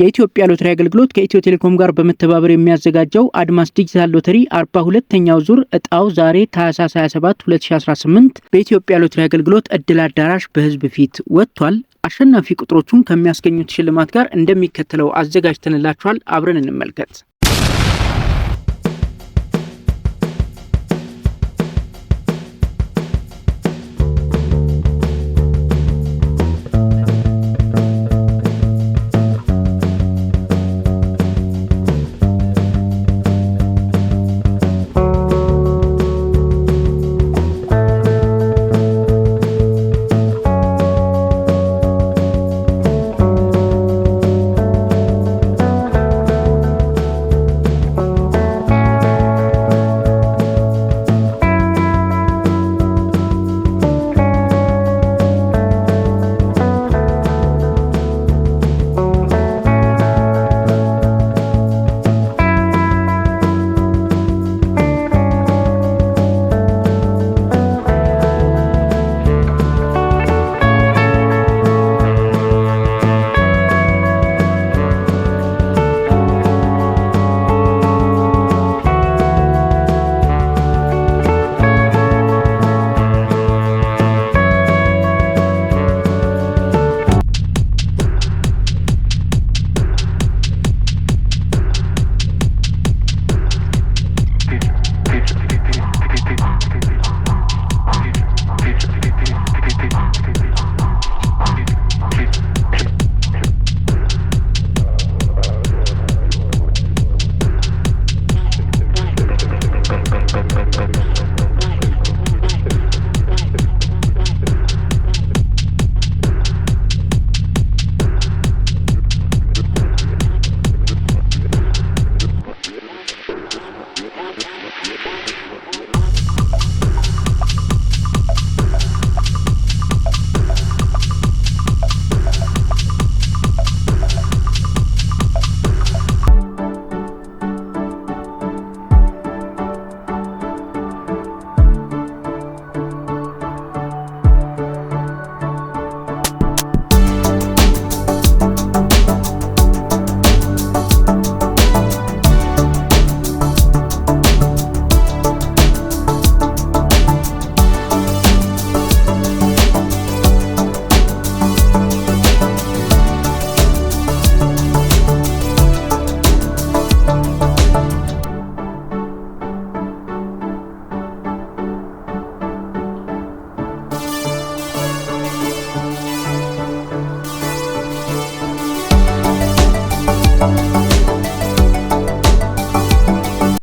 የኢትዮጵያ ሎተሪ አገልግሎት ከኢትዮ ቴሌኮም ጋር በመተባበር የሚያዘጋጀው አድማስ ዲጂታል ሎተሪ 42ኛው ዙር እጣው ዛሬ ታህሳስ 27 2018 በኢትዮጵያ ሎተሪ አገልግሎት እድል አዳራሽ በህዝብ ፊት ወጥቷል። አሸናፊ ቁጥሮቹን ከሚያስገኙት ሽልማት ጋር እንደሚከተለው አዘጋጅተንላችኋል። አብረን እንመልከት።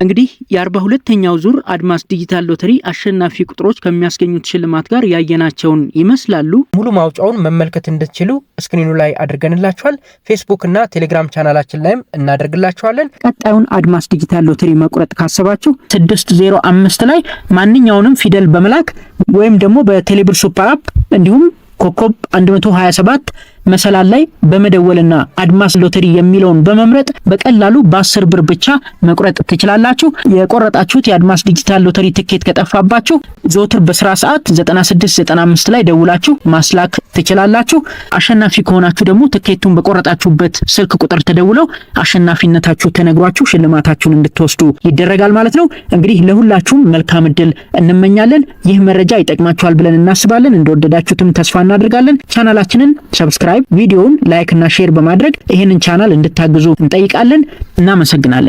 እንግዲህ የ42ኛው ዙር አድማስ ዲጂታል ሎተሪ አሸናፊ ቁጥሮች ከሚያስገኙት ሽልማት ጋር ያየናቸውን ይመስላሉ። ሙሉ ማውጫውን መመልከት እንድትችሉ ስክሪኑ ላይ አድርገንላችኋል። ፌስቡክ እና ቴሌግራም ቻናላችን ላይም እናደርግላችኋለን። ቀጣዩን አድማስ ዲጂታል ሎተሪ መቁረጥ ካሰባችሁ 605 ላይ ማንኛውንም ፊደል በመላክ ወይም ደግሞ በቴሌብር ሱፐር አፕ እንዲሁም ኮከብ 127 መሰላል ላይ በመደወልና አድማስ ሎተሪ የሚለውን በመምረጥ በቀላሉ በ10 ብር ብቻ መቁረጥ ትችላላችሁ። የቆረጣችሁት የአድማስ ዲጂታል ሎተሪ ትኬት ከጠፋባችሁ ዘወትር በስራ ሰዓት 9695 ላይ ደውላችሁ ማስላክ ትችላላችሁ። አሸናፊ ከሆናችሁ ደግሞ ትኬቱን በቆረጣችሁበት ስልክ ቁጥር ተደውለው አሸናፊነታችሁ ተነግሯችሁ ሽልማታችሁን እንድትወስዱ ይደረጋል ማለት ነው። እንግዲህ ለሁላችሁም መልካም እድል እንመኛለን። ይህ መረጃ ይጠቅማችኋል ብለን እናስባለን። እንደወደዳችሁትም ተስፋ እናደርጋለን። ቻናላችንን ሰብስክራይብ፣ ቪዲዮውን ላይክ እና ሼር በማድረግ ይሄንን ቻናል እንድታግዙ እንጠይቃለን። እናመሰግናለን።